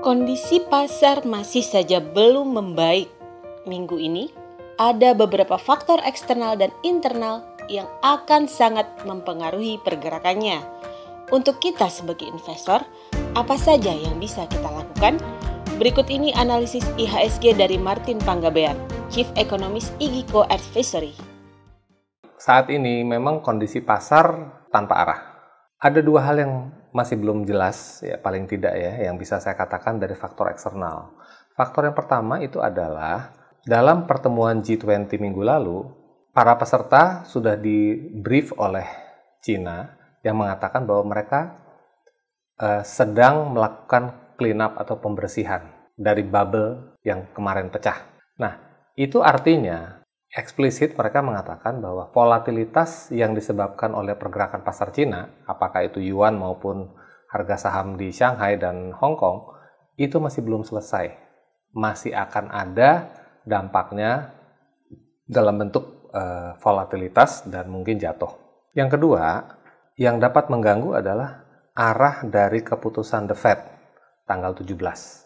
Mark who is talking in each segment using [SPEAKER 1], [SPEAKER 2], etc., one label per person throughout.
[SPEAKER 1] Kondisi pasar masih saja belum membaik. Minggu ini, ada beberapa faktor eksternal dan internal yang akan sangat mempengaruhi pergerakannya. Untuk kita sebagai investor, apa saja yang bisa kita lakukan? Berikut ini analisis IHSG dari Martin Panggabean, Chief Economist IGICO Advisory.
[SPEAKER 2] Saat ini memang kondisi pasar tanpa arah. Ada dua hal yang masih belum jelas, ya paling tidak ya, yang bisa saya katakan dari faktor eksternal. Faktor yang pertama itu adalah dalam pertemuan G20 minggu lalu, para peserta sudah di-brief oleh China yang mengatakan bahwa mereka sedang melakukan clean up atau pembersihan dari bubble yang kemarin pecah. Nah, itu artinya eksplisit mereka mengatakan bahwa volatilitas yang disebabkan oleh pergerakan pasar Cina, apakah itu yuan maupun harga saham di Shanghai dan Hong Kong, itu masih belum selesai. Masih akan ada dampaknya dalam bentuk volatilitas dan mungkin jatuh. Yang kedua, yang dapat mengganggu adalah arah dari keputusan The Fed tanggal 17.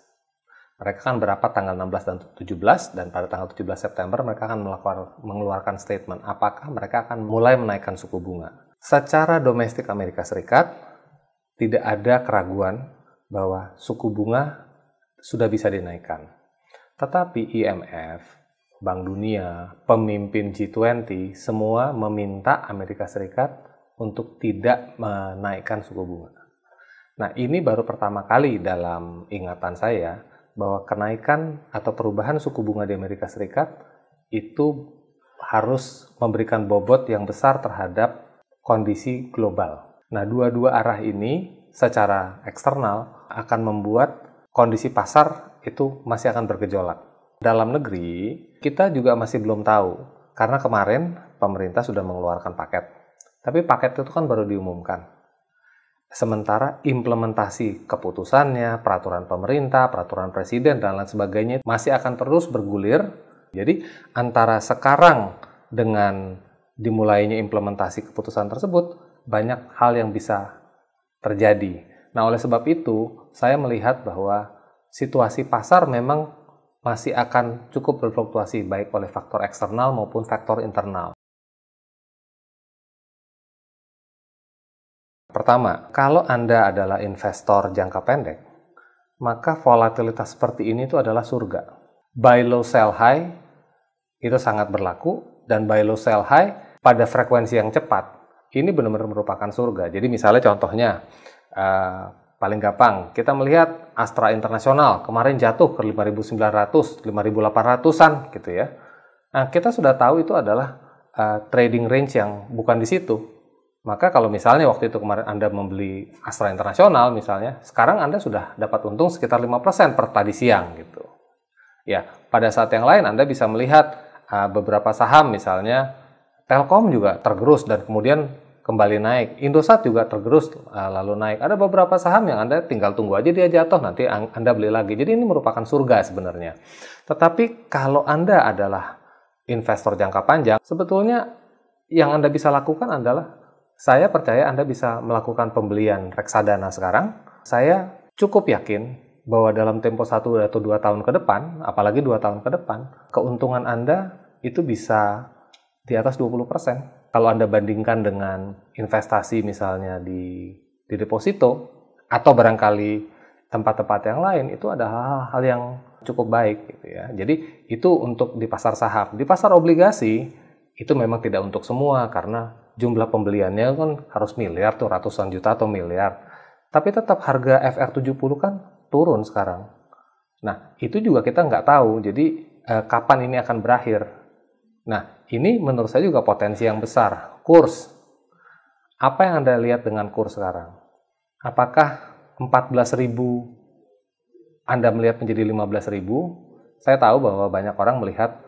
[SPEAKER 2] Mereka akan berapat tanggal 16 dan 17, dan pada tanggal 17 September mereka akan mengeluarkan statement apakah mereka akan mulai menaikkan suku bunga. Secara domestik Amerika Serikat, tidak ada keraguan bahwa suku bunga sudah bisa dinaikkan. Tetapi IMF, Bank Dunia, pemimpin G20, semua meminta Amerika Serikat untuk tidak menaikkan suku bunga. Nah, ini baru pertama kali dalam ingatan saya bahwa kenaikan atau perubahan suku bunga di Amerika Serikat itu harus memberikan bobot yang besar terhadap kondisi global. Nah, dua-dua arah ini secara eksternal akan membuat kondisi pasar itu masih akan bergejolak. Dalam negeri, kita juga masih belum tahu, karena kemarin pemerintah sudah mengeluarkan paket. Tapi paket itu kan baru diumumkan. Sementara implementasi keputusannya, peraturan pemerintah, peraturan presiden, dan lain sebagainya masih akan terus bergulir. Jadi antara sekarang dengan dimulainya implementasi keputusan tersebut, banyak hal yang bisa terjadi. Nah, oleh sebab itu, saya melihat bahwa situasi pasar memang masih akan cukup berfluktuasi baik oleh faktor eksternal maupun faktor internal. Pertama, kalau Anda adalah investor jangka pendek, maka volatilitas seperti ini itu adalah surga. Buy low, sell high, itu sangat berlaku, dan buy low, sell high pada frekuensi yang cepat, ini benar-benar merupakan surga. Jadi misalnya contohnya, paling gampang, kita melihat Astra Internasional, kemarin jatuh ke 5.900, 5.800-an gitu ya. Nah, kita sudah tahu itu adalah trading range yang bukan di situ. Maka kalau misalnya waktu itu kemarin Anda membeli Astra Internasional misalnya, sekarang Anda sudah dapat untung sekitar 5% per tadi siang gitu. Ya, pada saat yang lain Anda bisa melihat beberapa saham misalnya Telkom juga tergerus dan kemudian kembali naik. Indosat juga tergerus lalu naik. Ada beberapa saham yang Anda tinggal tunggu aja dia jatuh, nanti Anda beli lagi. Jadi ini merupakan surga sebenarnya. Tetapi kalau Anda adalah investor jangka panjang, sebetulnya yang Anda bisa lakukan adalah, saya percaya Anda bisa melakukan pembelian reksadana sekarang. Saya cukup yakin bahwa dalam tempo 1 atau 2 tahun ke depan, apalagi 2 tahun ke depan, keuntungan Anda itu bisa di atas 20%. Kalau Anda bandingkan dengan investasi misalnya di deposito, atau barangkali tempat-tempat yang lain, itu ada hal-hal yang cukup baik gitu ya. Jadi itu untuk di pasar saham. Di pasar obligasi, itu memang tidak untuk semua, karena jumlah pembeliannya kan harus miliar tuh, ratusan juta atau miliar. Tapi tetap harga FR70 kan turun sekarang. Nah, itu juga kita nggak tahu. Jadi kapan ini akan berakhir. Nah, ini menurut saya juga potensi yang besar. Kurs. Apa yang Anda lihat dengan kurs sekarang? Apakah 14.000 Anda melihat menjadi 15.000? Saya tahu bahwa banyak orang melihat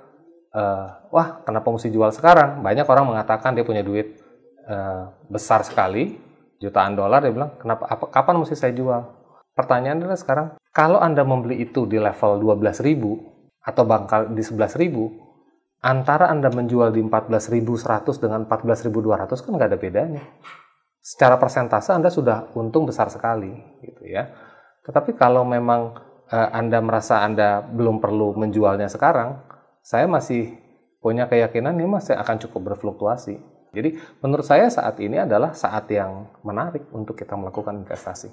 [SPEAKER 2] wah, kenapa mesti jual sekarang? Banyak orang mengatakan dia punya duit besar sekali, jutaan dolar, dia bilang, kapan mesti saya jual? Pertanyaan adalah sekarang, kalau Anda membeli itu di level 12.000 atau bahkan di 11.000, antara Anda menjual di 14.100 dengan 14.200 kan nggak ada bedanya. Secara persentase Anda sudah untung besar sekali, gitu ya. Tetapi kalau memang Anda merasa Anda belum perlu menjualnya sekarang, saya masih punya keyakinan ini masih akan cukup berfluktuasi. Jadi menurut saya saat ini adalah saat yang menarik untuk kita melakukan investasi.